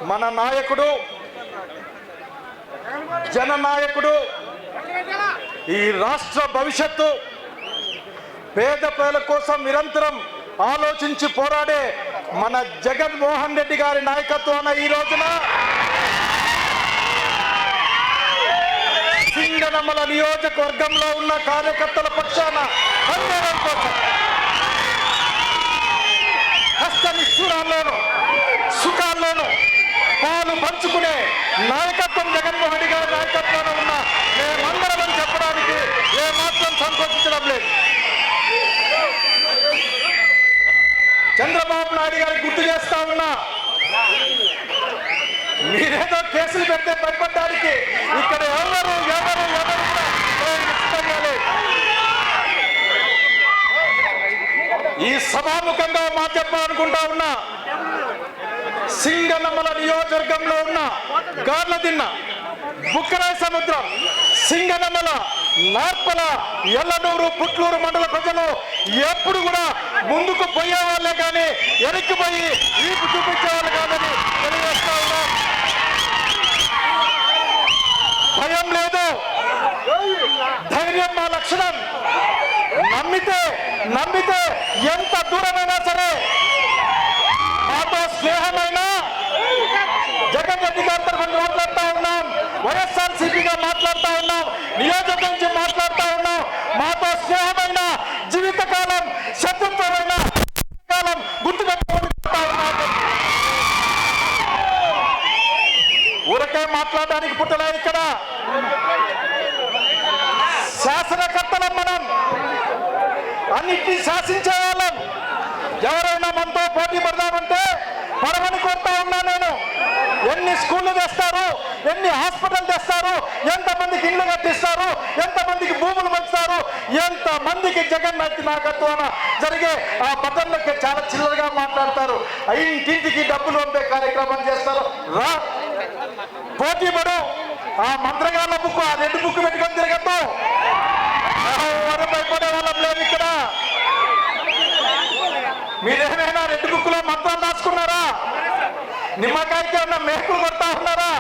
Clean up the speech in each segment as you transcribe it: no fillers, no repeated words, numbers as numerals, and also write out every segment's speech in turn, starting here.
మన నాయకుడు, జననాయకుడు, ఈ రాష్ట్ర భవిష్యత్తు, పేద ప్రజల కోసం నిరంతరం ఆలోచించి పోరాడే మన జగన్మోహన్ రెడ్డి గారి నాయకత్వాన ఈ రోజున సింగనమల నియోజకవర్గంలో ఉన్న కార్యకర్తల పక్షాన పనిచేయడం కోసం కష్ట నిష్ఠూరాల్లోనూ సుఖాల్లోనూ పాలు పంచుకునే నాయకత్వం జగన్మోహన్ రెడ్డి గారి నాయకత్వంలో ఉన్న మేమందరం చెప్పడానికి ఏమాత్రం సంకోచించడం లేదు. చంద్రబాబు నాయుడు గారికి గుర్తు చేస్తా ఉన్నా, మీరేదో కేసులు పెడితే భయపడడానికి ఇక్కడ ఎవరు ఈ సభాముఖంగా మా చెప్పాలనుకుంటా ఉన్నా. సింగనమల నియోజకవర్గంలో ఉన్న గార్లదిన్న, బుక్కరాయ సముద్రం, సింగనమల, నార్పల, ఎల్లనూరు, పుట్లూరు మండల ప్రజలు ఎప్పుడు కూడా ముందుకు పోయేవాళ్ళే కానీ వెనక్కిపోయి వీపు చూపించేవాళ్ళు కాదని తెలియజేస్తా ఉన్నా. భయం లేదు, ధైర్యం మా లక్షణం. నమ్మితే ఎంత దూరమైనా సరే, మాతో స్నేహమైన జగన్ రెడ్డి గారి తరఫున మాట్లాడుతూ ఉన్నాం, వైఎస్ఆర్సీపీగా మాట్లాడుతూ ఉన్నాం, నియోజకవర్గం నుంచి మాట్లాడుతూ ఉన్నాం. మాతో స్నేహమైన జీవితకాలం, శత్రుత్వమైన కాలం గుర్తుపెట్టుకుంటా ఉన్నాం. ఊరకే మాట్లాడడానికి పుట్టలే ఇక్కడ. శాసనకర్తలం మనం, అన్నిటినీ శాసించే వాళ్ళం. ఎవరైనా మనతో పోటీ పడదామంటే పడమని కోరుతా ఉన్నా నేను. ఎన్ని స్కూళ్ళు తెస్తారు, ఎన్ని హాస్పిటల్ తెస్తారు, ఎంతమందికి ఇళ్ళు కట్టిస్తారు, ఎంతమందికి భూములు పంచుతారు, ఎంతమందికి జగన్ నాయకత్వాన జరిగే ఆ బటన్లకి చాలా చిల్లరగా మాట్లాడతారు. ఇంటింటికి డబ్బులు పంపే కార్యక్రమం చేస్తారు. రా పోటీ పడు, ఆ మంత్రగాళ్ళ బుక్, ఆ రెడ్ బుక్ పెట్టుకొని తిరగద్దు. ఎవరు భయపడే వాళ్ళం లేదు ఇక్కడ. మీరేమైనా రెడ్ బుక్ లో మంత్రాలు రాసుకున్నారా? నిమ్మకాయకి ఉన్న మేకులు కొడతా ఉన్నారా?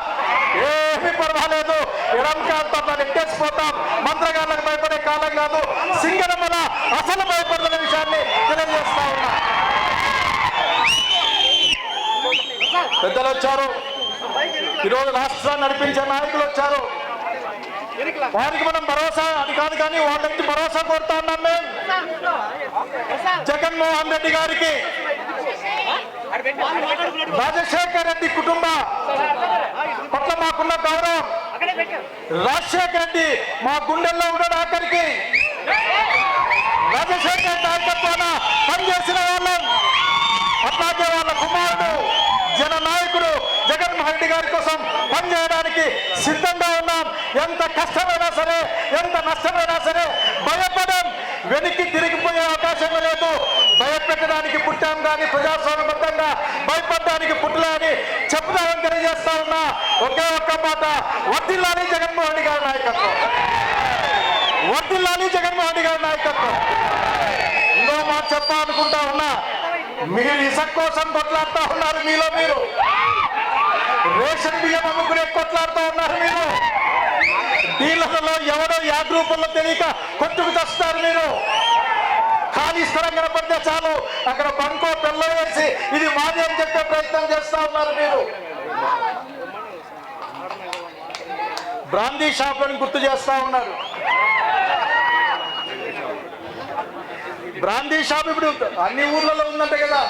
ఏమీ పర్వాలేదు, ఎడంకాంతో నెట్టేసిపోతాం. మంత్రగాళ్ళకు భయపడే కాలం కాదు. సింగనమల అసలు భయపడుతున్న విషయాన్ని తెలియజేస్తా ఉన్నా. పెద్దలు వచ్చారు, ఈరోజు రాష్ట్రాన్ని నడిపించే నాయకులు వచ్చారు. వారికి మనం భరోసా అది కాదు కానీ వాళ్ళకి భరోసా కోరుతా ఉన్నాం. మేము జగన్మోహన్ రెడ్డి గారికి, రాజశేఖర్ రెడ్డి కుటుంబ పట్ల మాకున్న గౌరవం, రాజశేఖర్ రెడ్డి మా గుండెల్లో ఉన్నాడు. ఆఖరికి రాజశేఖర్ నాయకత్వాన పనిచేసిన వాళ్ళం. అట్లాగే వాళ్ళ కుమారుడు జననాయకుడు జగన్మోహన్ రెడ్డి గారి కోసం పనిచేయడానికి సిద్ధంగా ఉన్నాం. ఎంత కష్టమైనా సరే, ఎంత నష్టమైనా సరే భయపడం, వెనక్కి తిరిగిపోయే అవకాశం లేదు. భయపెట్టడానికి పుట్టాం కానీ ప్రజాస్వామ్యబద్ధంగా భయపడడానికి పుట్టలే అని చెప్తామని తెలియజేస్తా ఉన్నా. ఒకే ఒక్క మాట, వర్ధిల్లాలి జగన్మోహన్ రెడ్డి గారి నాయకత్వం, వర్ధిల్లాలి జగన్మోహన్ రెడ్డి గారి నాయకత్వం. ఇంకో మాట చెప్పాలనుకుంటా ఉన్నా, మీరు ఇసుక కోసం కొట్లాడుతూ ఉన్నారు. మీలో మీరు రేషన్ బియ్యం అమ్ముకునే కొట్లాడుతూ ఉన్నారు. మీరు డీలర్లలో ఎవరో యాడ్ రూపంలో తెలియక కొట్టుకు తెస్తారు. మీరు ఖాళీ స్థలం కనపడితే చాలు అక్కడ బంకో పెళ్ళ వేసి ఇది మాది అని చెప్పే ప్రయత్నం చేస్తా ఉన్నారు. మీరు బ్రాందీ షాపులను గుర్తు చేస్తా ఉన్నారు. బ్రాందీ షాప్ ఇప్పుడు అన్ని ఊర్లలో ఉందంట కదా.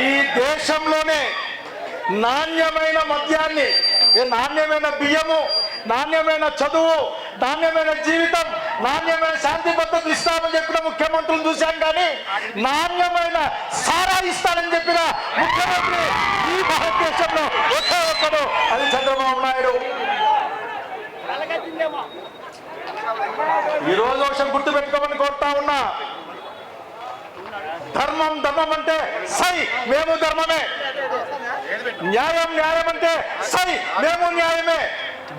ఈ దేశంలోనే నాణ్యమైన మద్యాన్ని, నాణ్యమైన బియ్యము, నాణ్యమైన చదువు, నాణ్యమైన జీవితం, నాణ్యమైన శాంతి భద్రతలు ఇస్తామని చెప్పిన ముఖ్యమంత్రులు చూశాం. కానీ నాణ్యమైన సారా ఇస్తానని చెప్పిన ముఖ్యమంత్రి ఈ భారతదేశంలో ఒకే ఒక్కడు, అది చంద్రబాబు నాయుడు. ఈ రోజు విషయం గుర్తు పెట్టుకోమని కోరుతా ఉన్నా. ధర్మం అంటే సై, మేము ధర్మమే. న్యాయం అంటే సై, మేము న్యాయమే.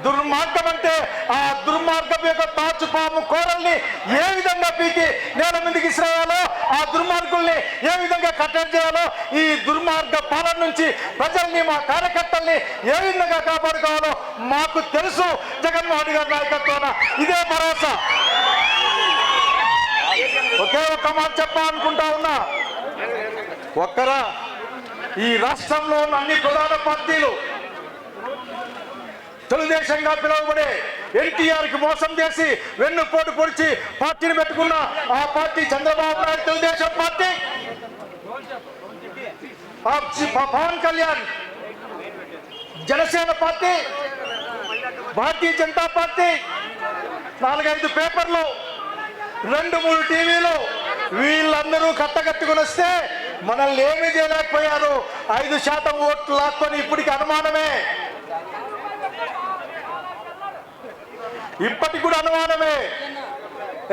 దుర్మార్గం అంటే ఆ దుర్మార్గం యొక్క తాచుపాము కోరల్ని ఏ విధంగా పీకి నేల మీదకి ఇస్రాయాలో ఆ దుర్మార్గుల్ని ఏ విధంగా కట్టడి చేయాలో, ఈ దుర్మార్గ పాలన నుంచి ప్రజల్ని, మా కార్యకర్తల్ని ఏ విధంగా కాపాడుకోవాలో మాకు తెలుసు. జగన్మోహన్ గారి నాయకత్వాన ఇదే భరోసా. ఒకే ఒక్క మాట చెప్పాలనుకుంటా ఉన్నా, ఒక్కరా ఈ రాష్ట్రంలో ఉన్న అన్ని ప్రధాన పార్టీలు తెలుగుదేశంగా పిలువబడే ఎన్టీఆర్కి మోసం చేసి వెన్నుపోటు పొడిచి పార్టీని పెట్టుకున్న ఆ party Chandrababu Naidu Telugu Desam party, Pawan Kalyan Janasena party, Bharatiya Janata party, 4-5 పేపర్లు, 2-3 టీవీలు, వీళ్ళందరూ కట్టగట్టుకుని వస్తే మనల్ని ఏమీ చేయలేకపోయారు. 5% ఓట్లు లాక్కొని ఇప్పటికి అనుమానమే, ఇప్పటికి కూడా అనుమానమే.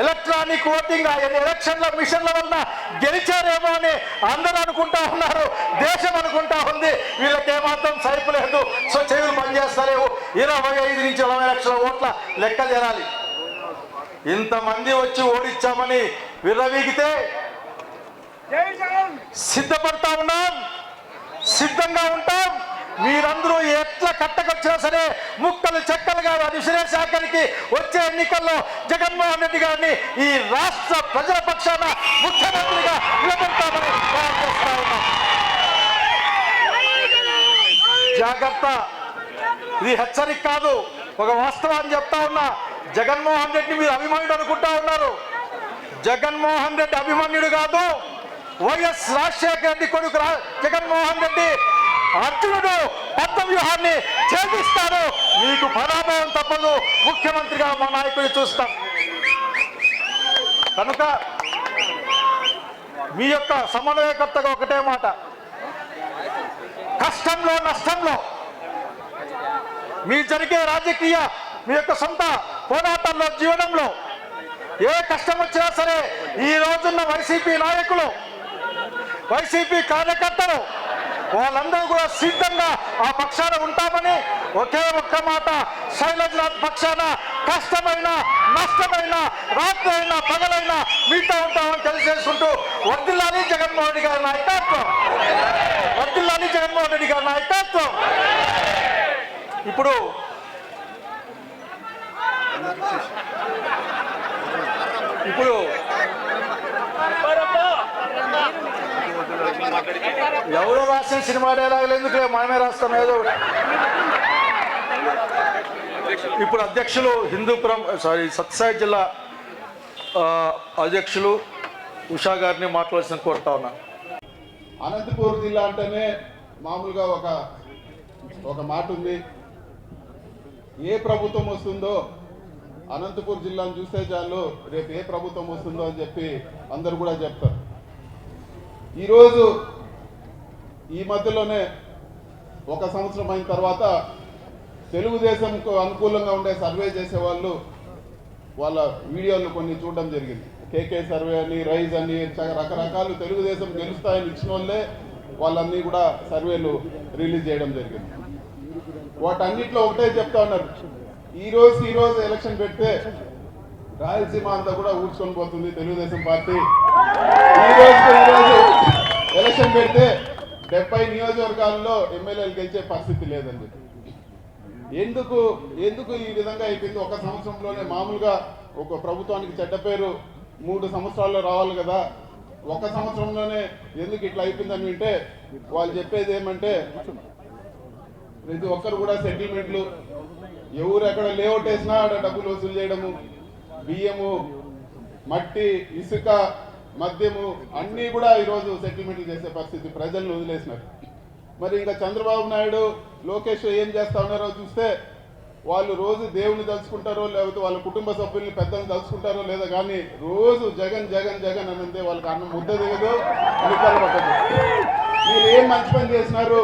ఎలక్ట్రానిక్ ఓటింగ్ ఎలక్షన్ల మిషన్ల వలన గెలిచారేమో అని అందరూ అనుకుంటా ఉన్నారు, దేశం అనుకుంటా ఉంది. వీళ్ళకేమాత్రం సైపు లేదు. సో చెవులు పనిచేస్తలేవు. 25 నుంచి 40 లక్షల ఓట్ల లెక్క చేరాలి. ఇంతమంది వచ్చి ఓడించామని విర్రవీగితే సిద్ధపడతా ఉన్నాం, సిద్ధంగా ఉంటాం. మీరందరూ ఎట్లా కట్టకొచ్చినా సరే ముక్కలు చెక్కలుగా విశ్లేషాఖరికి వచ్చే ఎన్నికల్లో జగన్మోహన్ రెడ్డి గారిని ఈ రాష్ట్ర ప్రజల పక్షాన ముఖ్యమంత్రిగా నిలబెడతామని చేస్తా ఉన్నాం. జాగ్రత్త, ఇది హెచ్చరిక కాదు, ఒక వాస్తవాన్ని చెప్తా ఉన్నా. జగన్మోహన్ రెడ్డి మీరు అభిమన్యుడు అనుకుంటా ఉన్నారు. జగన్మోహన్ రెడ్డి అభిమన్యుడు కాదు, వైఎస్ రాజశేఖర రెడ్డి కొడుకు జగన్మోహన్ రెడ్డి అర్జునుడు పద్మ వ్యూహాన్ని ఛేదిస్తారు. మీకు పరాభవం తప్పదు. ముఖ్యమంత్రిగా మా నాయకుడిని చూస్తాం. కనుక మీ యొక్క సమన్వయకర్తగా ఒకటే మాట, కష్టంలో నష్టంలో మీ జరిగే రాజకీయ మీ యొక్క సొంత పోరాటాల్లో జీవనంలో ఏ కష్టం వచ్చినా సరే ఈ రోజున్న వైసీపీ నాయకులు, వైసీపీ కార్యకర్తలు వాళ్ళందరూ కూడా సిద్ధంగా ఆ పక్షాన ఉంటామని ఒకే ఒక్క మాట, శైలజనాథ్ పక్షాన కష్టమైన నష్టమైన రాత్రి అయినా పగలైనా మీతో ఉంటామని తెలియజేసుకుంటూ వర్ధిల్లాలి జగన్మోహన్ రెడ్డి గారి నాయకత్వం, వర్ధిల్లాలి జగన్మోహన్ రెడ్డి గారి నాయకత్వం. ఇప్పుడు ఎవరో రాసిన సినిమా డైలాగులు ఎందుకులే, మనమే రాస్తాం ఏదో. ఇప్పుడు అధ్యక్షులు సత్యసాయి జిల్లా అధ్యక్షులు ఉషా గారిని మాట్లాడాల్సిన కోరుతా ఉన్నా. అనంతపూర్ జిల్లా అంటేనే మామూలుగా ఒక మాట ఉంది, ఏ ప్రభుత్వం వస్తుందో అనంతపూర్ జిల్లాను చూస్తే చాలు రేపు ఏ ప్రభుత్వం వస్తుందో అని చెప్పి అందరూ కూడా చెప్తారు. ఈరోజు ఈ మధ్యలోనే 1 సంవత్సరం అయిన తర్వాత తెలుగుదేశంకు అనుకూలంగా ఉండే సర్వే చేసేవాళ్ళు వాళ్ళ వీడియోలు కొన్ని చూడడం జరిగింది. కేకే సర్వే అని, రైజ్ అని, రకరకాలు తెలుగుదేశం గెలుస్తాయని ఇచ్చిన వాళ్ళే వాళ్ళన్నీ కూడా సర్వేలు రిలీజ్ చేయడం జరిగింది. వాటన్నిటిలో ఒకటే చెప్తా ఉన్నారు, ఈ రోజు ఎలక్షన్ పెడితే రాయలసీమ అంతా కూడా ఊడ్చుకొని పోతుంది తెలుగుదేశం పార్టీ. ఈ రోజు ఎలక్షన్ పెడితే 70 నియోజకవర్గాల్లో ఎమ్మెల్యేలు గెలిచే పరిస్థితి లేదండి. ఎందుకు ఈ విధంగా అయిపోయింది? 1 సంవత్సరంలోనే మామూలుగా ఒక ప్రభుత్వానికి చెడ్డ పేరు 3 సంవత్సరాల్లో రావాలి కదా, 1 సంవత్సరంలోనే ఎందుకు ఇట్లా అయిపోయిందని వింటే వాళ్ళు చెప్పేది ఏమంటే ప్రతి ఒక్కరు కూడా సెటిల్మెంట్లు, ఎవరు ఎక్కడ లేఅవుట్ వేసినా అక్కడ డబ్బులు వసూలు చేయడము, బియ్యము, మట్టి, ఇసుక, మద్యము అన్నీ కూడా ఈరోజు సెటిల్మెంట్లు చేసే పరిస్థితి, ప్రజలను వదిలేసినారు. మరి ఇంకా చంద్రబాబు నాయుడు, లోకేష్ ఏం చేస్తా ఉన్నారో చూస్తే వాళ్ళు రోజు దేవుని తలుచుకుంటారో లేకపోతే వాళ్ళ కుటుంబ సభ్యుల్ని పెద్దలను తలుచుకుంటారో లేదా కానీ రోజు జగన్ జగన్ జగన్ అనంతే వాళ్ళకి అన్నం ముద్ద దిగదు, నిద్ర పట్టదు. మీరు ఏం మంచి పని చేసినారు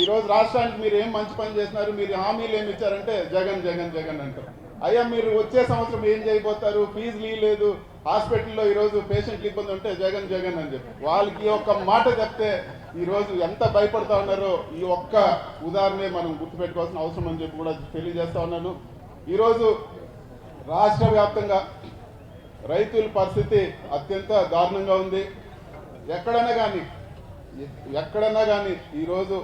ఈరోజు రాష్ట్రానికి, మీరు ఏం మంచి పని చేసినారు, మీరు హామీలు ఏమి ఇచ్చారంటే జగన్ జగన్ జగన్ అంటారు. అయ్యా మీరు వచ్చే సంవత్సరం ఏం చేయబోతారు? ఫీజులు లేదు, హాస్పిటల్లో ఈరోజు పేషెంట్లు ఇబ్బంది ఉంటే జగన్ జగన్ అని చెప్పి వాళ్ళకి ఒక్క మాట చెప్తే ఈరోజు ఎంత భయపడతా ఉన్నారో ఈ ఒక్క ఉదాహరణే మనం గుర్తుపెట్టుకోవాల్సిన అవసరం అని చెప్పి కూడా తెలియజేస్తా ఉన్నాను. ఈరోజు రాష్ట్ర వ్యాప్తంగా రైతుల పరిస్థితి అత్యంత దారుణంగా ఉంది. ఎక్కడన్నా కానీ ఈరోజు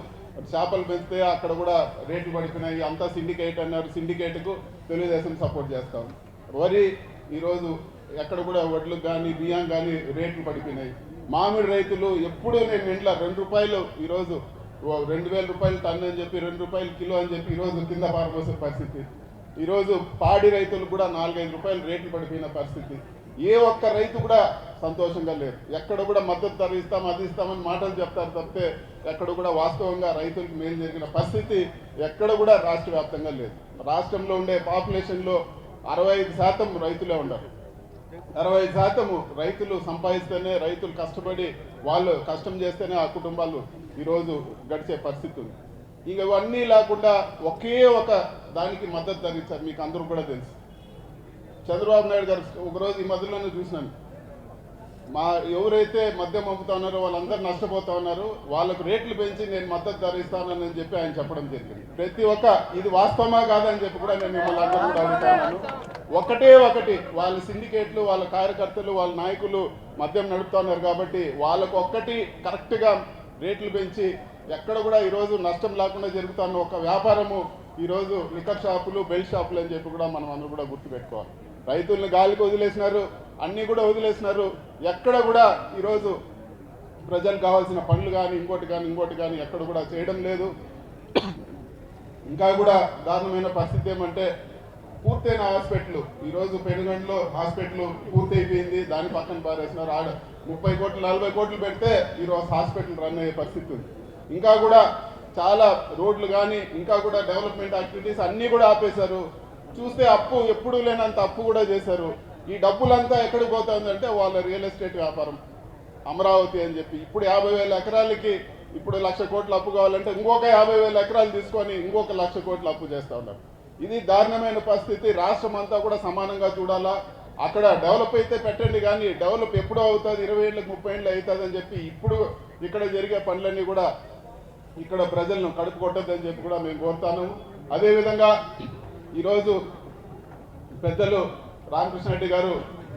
చేపలు పెంచితే అక్కడ కూడా రేట్లు పడిపోయినాయి. అంతా సిండికేట్ అన్నారు. సిండికేట్కు తెలుగుదేశం సపోర్ట్ చేస్తాం. వరి ఈరోజు ఎక్కడ కూడా వడ్లకు కానీ బియ్యం కానీ రేట్లు పడిపోయినాయి. మామిడి రైతులు ఎప్పుడూ నేను ఇంట్లో 2 రూపాయలు ఈరోజు 2000 రూపాయలు టన్ను అని చెప్పి 2 రూపాయలు కిలో అని చెప్పి ఈరోజు కింద పారిపోసే పరిస్థితి. ఈరోజు పాడి రైతులు కూడా 4-5 రూపాయలు రేట్లు పడిపోయిన పరిస్థితి. ఏ ఒక్క రైతు కూడా సంతోషంగా లేరు. ఎక్కడ కూడా మద్దతు ధర ఇస్తాం అది ఇస్తామని మాటలు చెప్తారు తప్పితే ఎక్కడ కూడా వాస్తవంగా రైతులకు మేలు జరిగిన పరిస్థితి ఎక్కడ కూడా రాష్ట్ర వ్యాప్తంగా లేదు. రాష్ట్రంలో ఉండే పాపులేషన్లో 65% రైతులే ఉండరు. 65% రైతులు సంపాదిస్తేనే, రైతులు కష్టపడి వాళ్ళు కష్టం చేస్తేనే ఆ కుటుంబాలు ఈరోజు గడిచే పరిస్థితి ఉంది. ఇక ఇవన్నీ లేకుండా ఒకే ఒక దానికి మద్దతు ధర ఇచ్చారు. మీకు అందరూ కూడా తెలుసు. చంద్రబాబు నాయుడు గారు ఒకరోజు ఈ మధ్యలోనే చూసినాను, ఎవరైతే మద్యం అమ్ముతా ఉన్నారో వాళ్ళందరూ నష్టపోతా ఉన్నారు, వాళ్ళకు రేట్లు పెంచి నేను మద్దతు ధర ఇస్తానని చెప్పి ఆయన చెప్పడం జరిగింది. ప్రతి ఒక్క ఇది వాస్తవమా కాదని చెప్పి కూడా నేను మిమ్మల్ని అందరూ కూడా అడుగుతాను. ఒకటి వాళ్ళ సిండికేట్లు, వాళ్ళ కార్యకర్తలు, వాళ్ళ నాయకులు మద్యం నడుపుతా ఉన్నారు కాబట్టి వాళ్ళకు ఒక్కటి కరెక్ట్గా రేట్లు పెంచి ఎక్కడ కూడా ఈరోజు నష్టం లేకుండా జరుగుతున్న ఒక వ్యాపారము ఈరోజు లిక్కర్ షాపులు, బెల్ట్ షాపులు అని చెప్పి కూడా మనం అందరూ కూడా గుర్తుపెట్టుకోవాలి. రైతులను గాలికి వదిలేసినారు, అన్నీ కూడా వదిలేసినారు. ఎక్కడ కూడా ఈరోజు ప్రజలకు కావాల్సిన పనులు కానీ ఇంకోటి కానీ ఎక్కడ కూడా చేయడం లేదు. ఇంకా కూడా దారుణమైన పరిస్థితి ఏమంటే పూర్తయిన హాస్పిటల్ ఈరోజు పెనుగండ్లో హాస్పిటల్ పూర్తయిపోయింది, దాని పక్కన పారేసినారు. ఆడ 30 కోట్లు 40 కోట్లు పెడితే ఈరోజు హాస్పిటల్ రన్ అయ్యే పరిస్థితి ఉంది. ఇంకా కూడా చాలా రోడ్లు కానీ ఇంకా కూడా డెవలప్మెంట్ యాక్టివిటీస్ అన్నీ కూడా ఆపేశారు. చూస్తే అప్పు ఎప్పుడూ లేనంత అప్పు కూడా చేశారు. ఈ డబ్బులంతా ఎక్కడికి పోతుందంటే వాళ్ళ రియల్ ఎస్టేట్ వ్యాపారం అమరావతి అని చెప్పి ఇప్పుడు 50,000 ఎకరాలకి ఇప్పుడు 1,00,000 కోట్ల అప్పు కావాలంటే ఇంకొక 50,000 ఎకరాలు తీసుకొని ఇంకొక 1,00,000 కోట్ల అప్పు చేస్తూ ఉన్నారు. ఇది దారుణమైన పరిస్థితి. రాష్ట్రం అంతా కూడా సమానంగా చూడాలా. అక్కడ డెవలప్ అయితే పెట్టండి, కానీ డెవలప్ ఎప్పుడో అవుతుంది, 20 ఏళ్ళకి 30 ఏళ్ళు అవుతుంది అని చెప్పి ఇప్పుడు ఇక్కడ జరిగే పనులన్నీ కూడా ఇక్కడ ప్రజలను కడుపు కొట్టద్దని చెప్పి కూడా మేము కోరుతాను. అదేవిధంగా ఈరోజు పెద్దలు రామకృష్ణ రెడ్డి గారు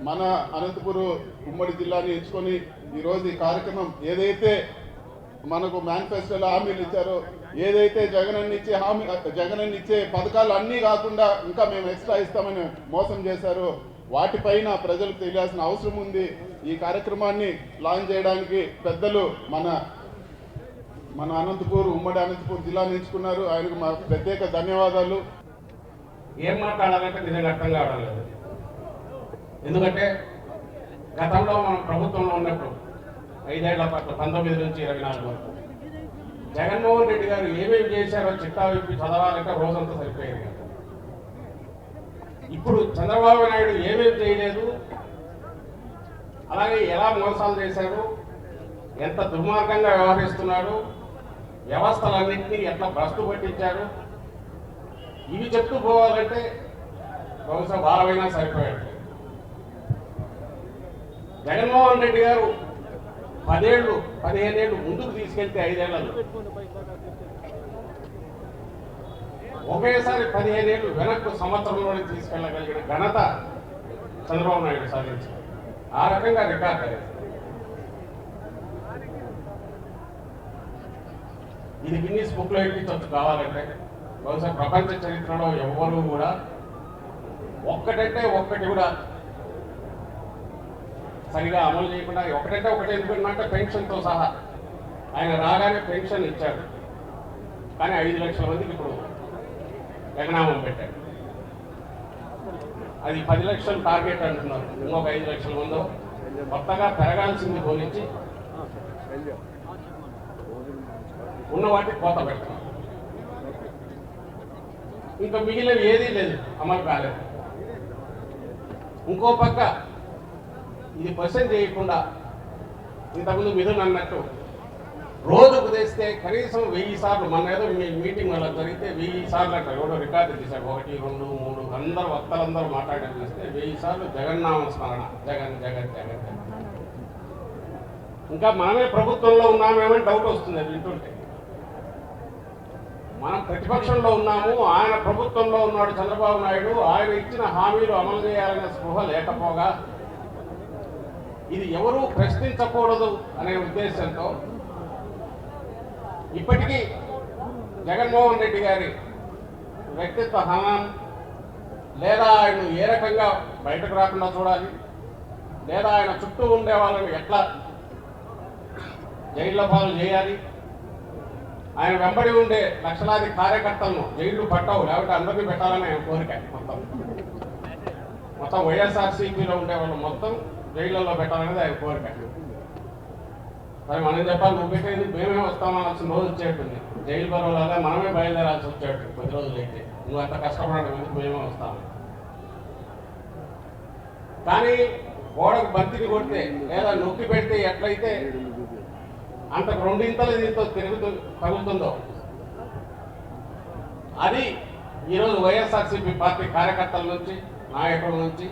మన అనంతపురం ఉమ్మడి జిల్లాని ఎంచుకొని ఈరోజు ఈ కార్యక్రమం ఏదైతే మనకు మేనిఫెస్టోలో హామీలు ఇచ్చారో, ఏదైతే జగనన్న ఇచ్చే పథకాలు అన్నీ కాకుండా ఇంకా మేము ఎక్స్ట్రా ఇస్తామని మోసం చేశారో వాటిపైన ప్రజలకు తెలియాల్సిన అవసరం ఉంది. ఈ కార్యక్రమాన్ని లాంచ్ చేయడానికి పెద్దలు మన ఉమ్మడి అనంతపూర్ జిల్లాని ఎంచుకున్నారు. ఆయనకు మా ప్రత్యేక ధన్యవాదాలు. ఏం మాట్లాడాలంటే నిజంగా అర్థం కావడం లేదు. ఎందుకంటే గతంలో మనం ప్రభుత్వంలో ఉన్నప్పుడు 5 ఏళ్ల పాటు 19 నుంచి 24 వరకు జగన్మోహన్ రెడ్డి గారు ఏమేమి చేశారో చిట్టా విప్పి చదవాలంటే రోజంతా సరిపోయేది కదా. ఇప్పుడు చంద్రబాబు నాయుడు ఏమేమి చేయలేదు, అలాగే ఎలా మోసాలు చేశారు, ఎంత దుర్మార్గంగా వ్యవహరిస్తున్నాడు, వ్యవస్థలన్నింటినీ ఎట్లా భ్రష్టు పట్టించారు, ఇవి చెప్తూ పోవాలంటే బహుశా భారమైనా సరిపోయాడు. జగన్మోహన్ రెడ్డి గారు 10 ఏళ్ళు 15 ఏళ్ళు ముందుకు తీసుకెళ్తే 5 ఏళ్లలో ఒకేసారి 15 ఏళ్ళు వెనక్కు సంవత్సరంలోనే తీసుకెళ్ళగలిగిన ఘనత చంద్రబాబు నాయుడు సాధించారు. ఆ రకంగా రికార్డ్ అయ్యారు. ఇది గిన్నీస్ బుక్లో ఎక్కించవచ్చు కావాలంటే. బహుశా ప్రపంచ చరిత్రలో ఎవ్వరూ కూడా ఒక్కటి కూడా సరిగా అమలు చేయకుండా ఒకటి ఎందుకంటే పెన్షన్తో సహా ఆయన రాగానే పెన్షన్ ఇచ్చాడు, కానీ 5 లక్షల మందికి ఇప్పుడు జగనామం పెట్టాడు. అది 10 లక్షలు టార్గెట్ అంటున్నారు. ఇంకొక 5 లక్షల మంది కొత్తగా పెరగాల్సింది పోలించి ఉన్న వాటికి కోత పెడతాం. ఇంకా మిగిలినవి ఏదీ లేదు, అమలు కాలేదు. ఇంకో పక్క ఇది క్వశ్చన్ చేయకుండా ఇంతకుముందు మిథున్ అన్నట్టు రోజుకు తెస్తే కనీసం 1000 సార్లు, మన ఏదో మీటింగ్ వల్ల జరిగితే 1000 సార్లు అంటారు. ఎవడో రికార్డు తీశారు, 1, 2, 3 అందరూ వక్తలందరూ మాట్లాడడం చేస్తే 1000 సార్లు జగన్నామ స్మరణ, జగన్ జగన్ జగన్ జగన్. ఇంకా మనమే ప్రభుత్వంలో ఉన్నామేమని డౌట్ వస్తుంది అది వింటుంటే. మనం ప్రతిపక్షంలో ఉన్నాము, ఆయన ప్రభుత్వంలో ఉన్నాడు చంద్రబాబు నాయుడు. ఆయన ఇచ్చిన హామీలు అమలు చేయాలనే స్పృహ లేకపోగా ఇది ఎవరూ ప్రశ్నించకూడదు అనే ఉద్దేశంతో ఇప్పటికీ జగన్మోహన్ రెడ్డి గారి వ్యక్తిత్వ హననం లేదా ఆయన ఏ రకంగా బయటకు రాకుండా చూడాలి, లేదా ఆయన చుట్టూ ఉండే వాళ్ళని ఎట్లా జైళ్ళ పాలు చేయాలి, ఆయన వెంబడి ఉండే లక్షలాది కార్యకర్తలను జైళ్లు పట్టవు లేకపోతే అందరినీ పెట్టాలని ఆయన కోరిక. మొత్తం వైఎస్ఆర్సీపీలో ఉండే వాళ్ళు మొత్తం జైళ్ళల్లో పెట్టాలనేది ఆయన కోరిక. మరి మనం చెప్పాలి, నువ్వు పెట్టేది మేమే వస్తామనాల్సిన రోజు వచ్చేటుంది. జైలు బరువులాగా మనమే బయలుదేరాల్సి వచ్చేట్టు కొద్ది రోజులు అయితే నువ్వు అంత కష్టపడడం ఎందుకు, మేమే వస్తాము. కానీ గోడకు బంతిని కొడితే లేదా నొక్కి పెడితే ఎట్లయితే అంతకు రెండింతలు దీంతో తగులుతుందో అది ఈరోజు వైఎస్ఆర్సీపీ పార్టీ కార్యకర్తల నుంచి, నాయకుల నుంచి,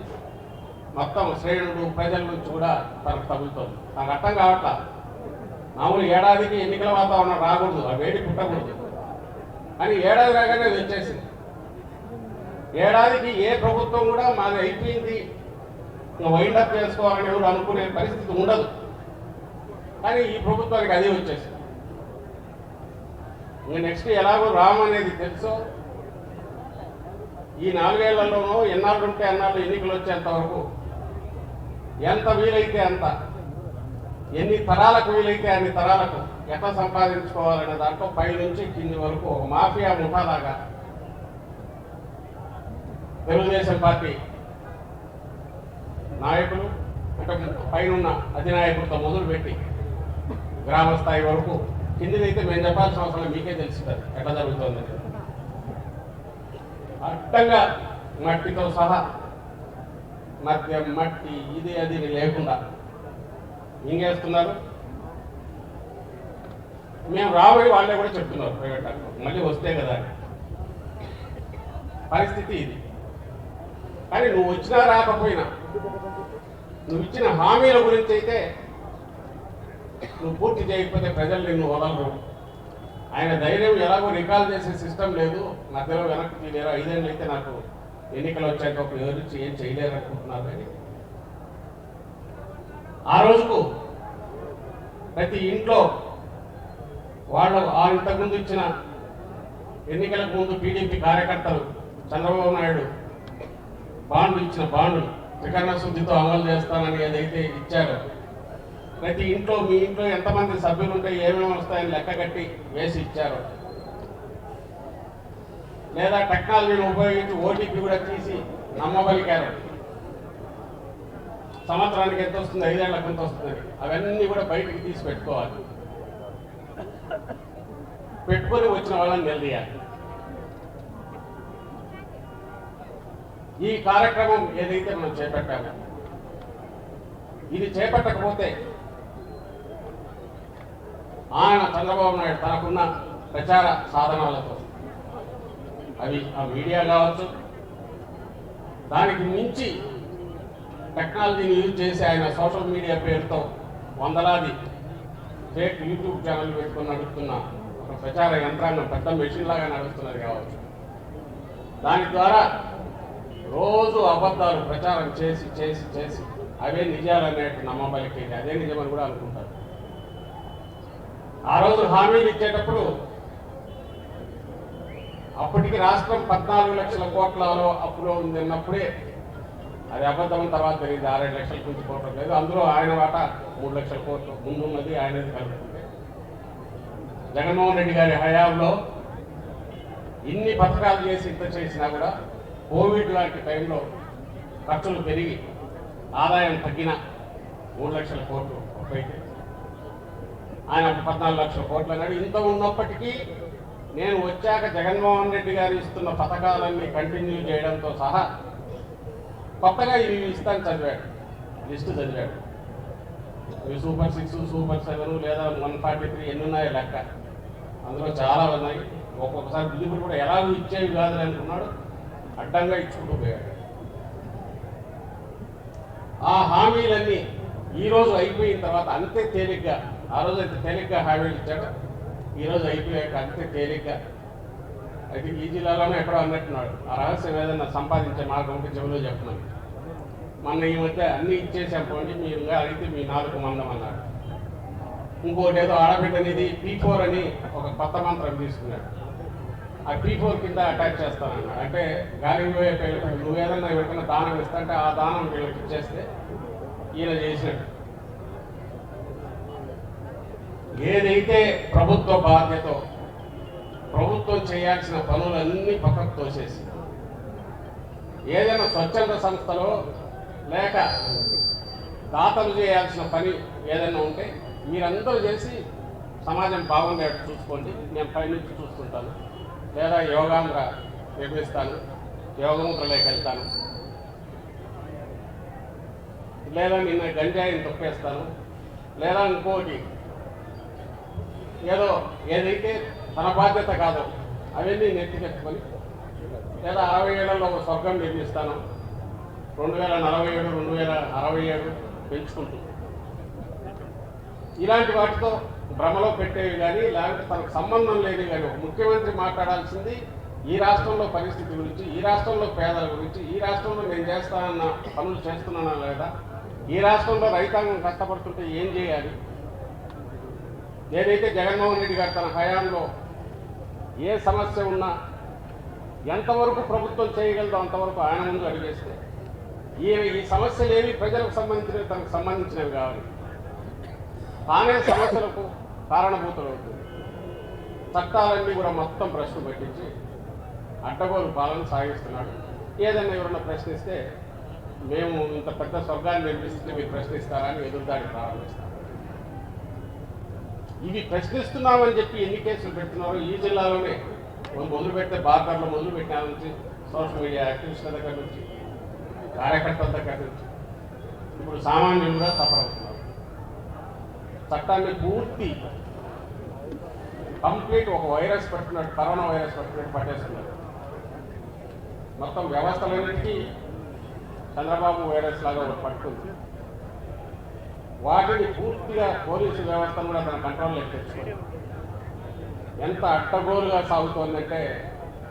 మొత్తం శ్రేణులు ప్రజల నుంచి కూడా తనకు తగులుతుంది. నాకు అర్థం కావట్లా. మామూలు ఏడాదికి ఎన్నికల వాతావరణం రాకూడదు, ఆ వేడి పుట్టకూడదు, కానీ ఏడాది రాగానే అది వచ్చేసింది. ఏడాదికి ఏ ప్రభుత్వం కూడా మాది అయిపోయింది వైండప్ చేసుకోవాలని ఎవరు అనుకునే పరిస్థితి ఉండదు. కానీ ఈ ప్రభుత్వానికి అదే వచ్చేసింది. ఇంకా నెక్స్ట్ ఎలాగో రామ్ అనేది తెలుసో ఈ 4 ఏళ్లలోనూ ఎన్నాళ్ళు ఉంటే అన్నాళ్ళు ఎన్నికలు వచ్చేంత వరకు ఎంత వీలైతే అంత, ఎన్ని తరాలకు వీలైతే అన్ని తరాలకు ఎట్లా సంపాదించుకోవాలనే దాంట్లో పై నుంచి కింది వరకు ఒక మాఫియా ముఠాలాగా తెలుగుదేశం పార్టీ నాయకులు అంటే పైన అధినాయకులతో మొదలుపెట్టి గ్రామ స్థాయి వరకు కిందిదైతే మేము చెప్పాల్సిన అవసరం మీకే తెలుస్తుంది ఎట్లా జరుగుతుంది. అడ్డంగా మట్టితో సహా మద్యం మట్టి ఇది అది లేకుండా ఇంకేస్తున్నారు. మేము రాబోయే వాళ్ళే కూడా చెప్తున్నారు ప్రైవేట్ డాక్టర్ మళ్ళీ వస్తే కదా పరిస్థితి ఇది. కానీ నువ్వు వచ్చినా రాకపోయినా నువ్వు ఇచ్చిన హామీల గురించి అయితే నువ్వు పూర్తి చేయకపోతే ప్రజలు నిన్ను వదలరు. ఆయన ధైర్యం ఎలాగో రికాల్ చేసే సిస్టమ్ లేదు, మధ్యలో వెనక్కి తీయలేరు. 5 ఏళ్ళు అయితే నాకు ఎన్నికలు వచ్చాక ఒక ఎవరు ఏం చేయలేరు అనుకుంటున్నారు. కానీ ఆ రోజుకు ప్రతి ఇంట్లో వాళ్ళు ఇంతకుముందు ఇచ్చిన ఎన్నికలకు ముందు టీడీపీ కార్యకర్తలు చంద్రబాబు నాయుడు బాండ్లు ఇచ్చిన బాండ్లు త్రికరణ శుద్ధితో అమలు చేస్తానని ఏదైతే ఇచ్చారో ప్రతి ఇంట్లో మీ ఇంట్లో ఎంతమంది సభ్యులు ఉంటే ఏమేమి వస్తాయని లెక్క కట్టి వేసి ఇచ్చారో, లేదా టెక్నాలజీని ఉపయోగించి ఓటీపీ కూడా తీసి నమ్మబలికారు. సంవత్సరానికి ఎంత వస్తుంది, 5 ఏళ్లకు ఎంత వస్తుంది, అవన్నీ కూడా బయటికి తీసి పెట్టుకోవాలి. పెట్టుకొని వచ్చిన వాళ్ళని నిలదీయాలి. ఈ కార్యక్రమం ఏదైతే మనం చేపట్టామో ఇది చేపట్టకపోతే ఆయన చంద్రబాబు నాయుడు తనకున్న ప్రచార సాధనాలతో అవి ఆ మీడియా కావచ్చు, దానికి మించి టెక్నాలజీని యూజ్ చేసి ఆయన సోషల్ మీడియా పేరుతో వందలాది ఫేక్ యూట్యూబ్ ఛానల్ పెట్టుకుని నడుస్తున్న ఒక ప్రచార యంత్రాంగం పెద్ద మెషిన్ లాగా నడుస్తున్నది కావచ్చు. దాని ద్వారా రోజు అబద్ధాలు ప్రచారం చేసి చేసి చేసి అవే నిజాలనేట్టు నమ్మబలికి అదే నిజమని కూడా అనుకుంటారు. ఆ రోజు హామీలు ఇచ్చేటప్పుడు అప్పటికి రాష్ట్రం 14 లక్షల కోట్లలో అప్పులో ఉందన్నప్పుడే అది అబద్ధం. తర్వాత తెలియదు 6-7 లక్షల నుంచి కోట్లు లేదు. అందులో ఆయన వాటా 3 లక్షల కోట్లు ముందున్నది ఆయనది కలుగుతుంది. జగన్మోహన్ రెడ్డి గారి హయాంలో ఇన్ని పథకాలు చేసి ఇంత చేసినా కూడా కోవిడ్ లాంటి టైంలో ఖర్చులు పెరిగి ఆదాయం తగ్గిన 3 లక్షల కోట్లు పైకి ఆయన 14 లక్షల కోట్లు అన్నాడు. ఇంత ఉన్నప్పటికీ నేను వచ్చాక జగన్మోహన్ రెడ్డి గారు ఇస్తున్న పథకాలన్నీ కంటిన్యూ చేయడంతో సహా కొత్తగా ఇవి ఇస్తాను చదివాడు, లిస్టు చదివాడు. ఇవి సూపర్ 6, సూపర్ 7 లేదా 143 ఎన్ని ఉన్నాయో లెక్క. అందులో చాలా ఉన్నాయి. ఒక్కొక్కసారి బిల్లులు కూడా ఎలాగో ఇచ్చేవి కాదు అనుకున్నాడు, అడ్డంగా ఇచ్చుకుంటూ పోయాడు. ఆ హామీలన్నీ ఈరోజు అయిపోయిన తర్వాత అంతే తేలిగ్గా, ఆ రోజు అయితే తేలిగ్గా హామీలు ఇచ్చాడు, ఈరోజు అయిపోయాక అంతే తేలిగ్గా అయితే ఈ జిల్లాలోనే ఎక్కడో అన్నట్టున్నాడు. ఆ రహస్యం ఏదైనా సంపాదించే మార్గం ఉంటే చెవిలో చెప్తున్నాను. మన ఈ మధ్య అన్నీ ఇచ్చేసాం పోండి, మీరు ఇంకా అడిగితే మీ 4 మందం అన్నాడు. ఇంకోటి ఏదో ఆడబిడ్డనిది P4 అని ఒక కొత్త మంత్రం తీసుకున్నాడు. ఆ P4 కింద అటాచ్ చేస్తానన్నాడు. అంటే గాలికి పోయే పేరు నువ్వేదన్నా ఎవరికైనా దానం ఇస్తుంటే ఆ దానం వీళ్ళకి ఇచ్చేస్తే ఈయన చేసినట్టు. ఏదైతే ప్రభుత్వ బాధ్యత, ప్రభుత్వం చేయాల్సిన పనులన్నీ పక్కకు తోసేసి ఏదైనా స్వచ్ఛంద సంస్థలో లేక దాతలు చేయాల్సిన పని ఏదైనా ఉంటే మీరందరూ చేసి సమాజం బాగుండేట్టు చూసుకోండి, నేను పైనుంచి చూసుకుంటాను, లేదా యోగాంధ్ర నిర్మిస్తాను, యోగముద్రలోకి వెళ్తాను, లేదా నిన్న గంజాయిని తొక్కేస్తాను, లేదా ఇంకోటి ఏదైతే తన బాధ్యత కాదో అవన్నీ నెత్తికెత్తుకొని, లేదా 60 ఏళ్లలో ఒక స్వర్గం నిర్మిస్తాను, 2047 2067 పెంచుకుంటూ ఇలాంటి వాటితో భ్రమలో పెట్టేవి కానీ, లేకపోతే తనకు సంబంధం లేదు కానీ ఒక ముఖ్యమంత్రి మాట్లాడాల్సింది ఈ రాష్ట్రంలో పరిస్థితి గురించి, ఈ రాష్ట్రంలో పేదల గురించి, ఈ రాష్ట్రంలో నేను చేస్తానన్న పనులు చేస్తున్నానా లేదా, ఈ రాష్ట్రంలో రైతాంగం కష్టపడుతుంటే ఏం చేయాలి, ఏదైతే జగన్మోహన్ రెడ్డి గారు తన హయాంలో ఏ సమస్య ఉన్నా ఎంతవరకు ప్రభుత్వం చేయగలదో అంతవరకు ఆయన ముందు అడిగేస్తే ఈ సమస్యలు ఏవి ప్రజలకు సంబంధించినవి, తనకు సంబంధించినవి కావాలి, తానే సమస్యలకు కారణభూతులు అవుతుంది. చట్టాలన్నీ కూడా మొత్తం ప్రశ్న పెట్టించి అడ్డగోలు పాలన సాగిస్తున్నాడు. ఏదైనా ఎవరన్నా ప్రశ్నిస్తే మేము ఇంత పెద్ద స్వర్గాన్ని నిర్మిస్తే మీరు ప్రశ్నిస్తారా అని ఎదురుదాడి ప్రారంభిస్తాం. ఇవి ప్రశ్నిస్తున్నామని చెప్పి ఎన్ని కేసులు పెడుతున్నారో ఈ జిల్లాలోనే మొదలు పెడితే బార్బర్లో మొదలు పెట్టిన నుంచి సోషల్ మీడియా యాక్టివిస్టుల దగ్గర నుంచి కార్యకర్తల దగ్గర నుంచి ఇప్పుడు సామాన్యులుగా సఫర్ అవుతున్నారు. చట్టాన్ని పూర్తి కంప్లీట్ ఒక వైరస్ పట్టినట్టు, కరోనా వైరస్ పట్టినట్టు పట్టేస్తున్నారు. మొత్తం వ్యవస్థలన్నిటికీ చంద్రబాబు వైరస్ లాగా ఒకటి పట్టుకుంది. వాటిని పూర్తిగా పోలీసు వ్యవస్థను కూడా తన కంట్రోల్లోకి తెచ్చుకోండి. ఎంత అడ్డగోలుగా సాగుతోందంటే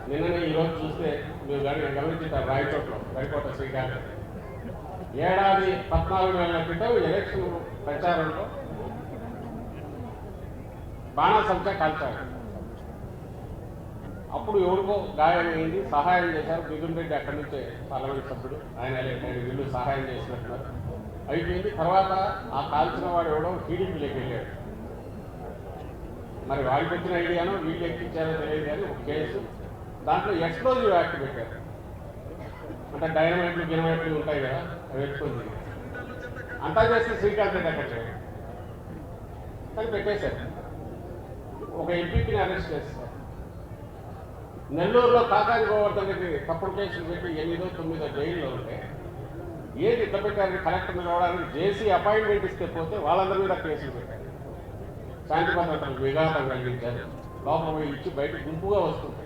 నిన్ననే ఈరోజు చూస్తే మీరు గమనించారు, రాయచోట్లో గడికోట శ్రీకాంత్ ఏడాది 14 నెలల క్రితం ఎలక్షన్ ప్రచారంలో బాణాసంచా కాల్చారు. అప్పుడు ఎవరికో గాయమైంది, సహాయం చేశారు. మిథున్ రెడ్డి అక్కడి నుంచే పార్లమెంట్ సభ్యుడు, ఆయన వీళ్ళు సహాయం చేసినట్టున్నారు. అయిపోయింది. తర్వాత ఆ కాల్చిన వాడు ఎవడో టీడీపీలోకి వెళ్ళాడు. మరి వాడికి వచ్చిన ఐడియానో వీళ్ళు ఎక్కించారో తెలియదు కానీ ఒక కేసు, దాంట్లో ఎక్స్ప్లోజివ్ యాక్ట్ పెట్టారు. అంటే డైనమైట్లు గినమైట్లు ఉంటాయి కదా, అవి ఎక్స్ప్లోజివ్ అంతా చేస్తే శ్రీకాంత్ రెడ్డి అక్కడ చేయడం కానీ పెట్టేశారు. ఒక ఎంపీని అరెస్ట్ చేస్తారు. నెల్లూరులో కాకాని గోవర్ధన్ రెడ్డి తప్పుడు కేసులు పెట్టి 8, 9 జైల్లో ఉంటే ఏది ఇట్లా పెట్టారని కలెక్టర్ నిలవడానికి జేసీ అపాయింట్మెంట్ ఇస్తే పోతే వాళ్ళందరి మీద కేసులు పెట్టారు. శాంతి భద్రతలకు విఘాతం కలిగించారు. లోపల పోయి ఇచ్చి బయట గుంపుగా వస్తుంది.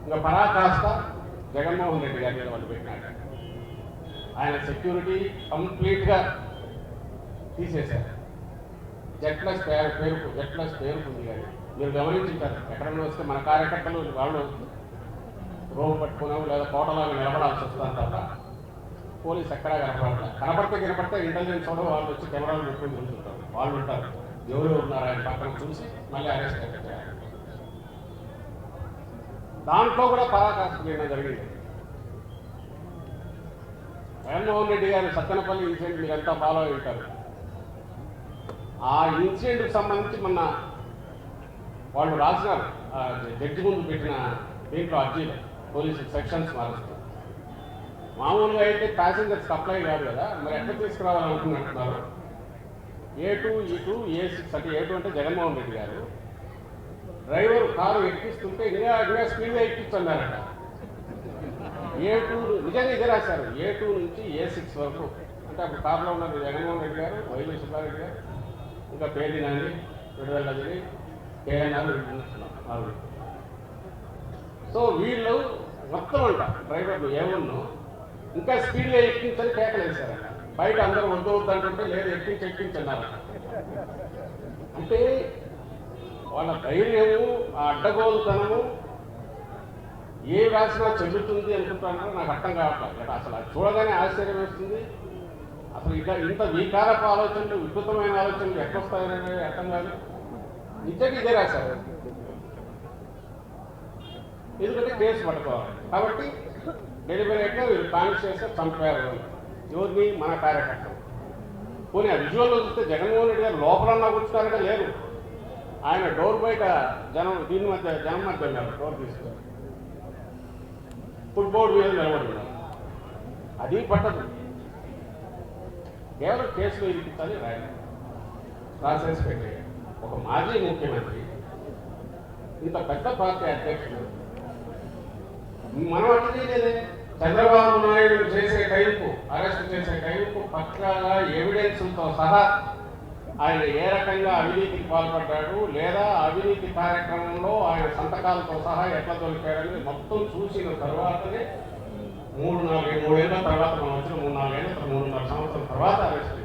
ఇంకా పరాకాష్ట జగన్మోహన్ రెడ్డి గారి మీద వాళ్ళు పెట్టినాడు. ఆయన సెక్యూరిటీ కంప్లీట్గా తీసేశారు. జెట్లెస్ పేరు ఉంది కానీ మీరు గమనించారు. ఎక్కడన్నా వస్తే మన కార్యకర్తలు వాళ్ళు రోడ్డు పట్టుకున్నాము లేదా కోటలాగా నిలబడాల్సి వస్తుంది తప్ప పోలీసు ఎక్కడా కనపడితే ఇంటెలిజెన్స్ కూడా వాళ్ళు వచ్చి కెమెరాలు పెట్టుకుని చూస్తుంటారు. వాళ్ళు ఉంటారు, ఎవరు ఉన్నారు ఆయన పక్కన చూసి మళ్ళీ అరెస్ట్ చేయాలి. దాంట్లో కూడా పరాకాష్ఠ చేయడం జరిగింది. జగన్మోహన్ రెడ్డి గారి సత్తెనపల్లి ఇన్సిడెంట్ మీరంతా ఫాలో అయి ఉంటారు. ఆ ఇన్సిడెంట్కి సంబంధించి మొన్న వాళ్ళు రాసినారు జడ్జి ముందు పెట్టిన దీంట్లో అర్జీలో పోలీసు సెక్షన్స్ మారుస్తారు. మామూలుగా అయితే ప్యాసింజర్స్ అప్లై కాదు కదా, మరి ఎక్కడ తీసుకురావాలనుకుంటున్నారు. A2, E2, A6 అంటే A2 అంటే జగన్మోహన్ రెడ్డి గారు డ్రైవర్ కారు ఎక్కిస్తుంటే ఇంకా స్పీడ్గా ఎక్కిస్తున్నారట. A2 నిజంగా ఇదే రాశారు. A2 నుంచి A6 వరకు అంటే అప్పుడు కారులో ఉన్నది జగన్మోహన్ రెడ్డి గారు, వైవి సుబ్బారెడ్డి గారు, ఇంకా పేర్ని నాని, విడుదల రజని, కేఎన్ఆర్ వాళ్ళు. సో వీళ్ళు మొత్తం అంట డ్రైవర్లు ఏమన్నా ఇంకా స్పీడ్గా ఎక్కించని కేకలేశారట. బయట అందరూ వద్దంటుంటే లేదు ఎక్కించన్నారట. అంటే వాళ్ళ ధైర్యము, ఆ అడ్డగోలుతనము ఏ రాసినా చెల్లుతుంది అనుకుంటున్నారో నాకు అర్థం కావట్లేదు. అసలు అది చూడగానే ఆశ్చర్యం వేస్తుంది. అసలు ఇట్లా ఇంత వికారపు ఆలోచనలు, వికృతమైన ఆలోచనలు ఎట్లొస్తాయనేది అర్థం కాదు. నిజంగా ఇదే రాశారు. ఎందుకంటే కేసు పట్టుకోవాలి కాబట్టి డెలివరీగా వీళ్ళు కాంగ్రెస్ చేస్తే చంపారు. ఎవరిని? మన కార్యకర్తలు. పోనీ ఆ విజువల్లో చూస్తే జగన్మోహన్ రెడ్డి గారు లోపలన్నా కూర్చున్నారంటే లేరు. ఆయన డోర్ బయట జనం మధ్య ఉన్నారు. డోర్ తీసుకొని ఫుట్బోర్డు మీద నిలబడి ఉన్నారు. అది పట్టదు. కేవలం కేసులో ఇరికించాలి రాసేసి పెట్టే ఒక మాజీ ముఖ్యమంత్రి, ఇంత పెద్ద పార్టీ అధ్యక్షుడు, మనం అట్లా చేయలేదే. చంద్రబాబు నాయుడు చేసే టైంకు, అరెస్ట్ చేసే టైంకు పక్కాగా ఎవిడెన్స్తో సహా ఆయన ఏ రకంగా అవినీతికి పాల్పడ్డాడు, లేదా అవినీతి కార్యక్రమంలో ఆయన సంతకాలతో సహా ఎట్లా దొరికాడని మొత్తం చూసిన తర్వాతనే 3-4 ఏళ్ళ తర్వాత మనం వచ్చిన 3-4 సంవత్సరాల తర్వాత అరెస్ట్.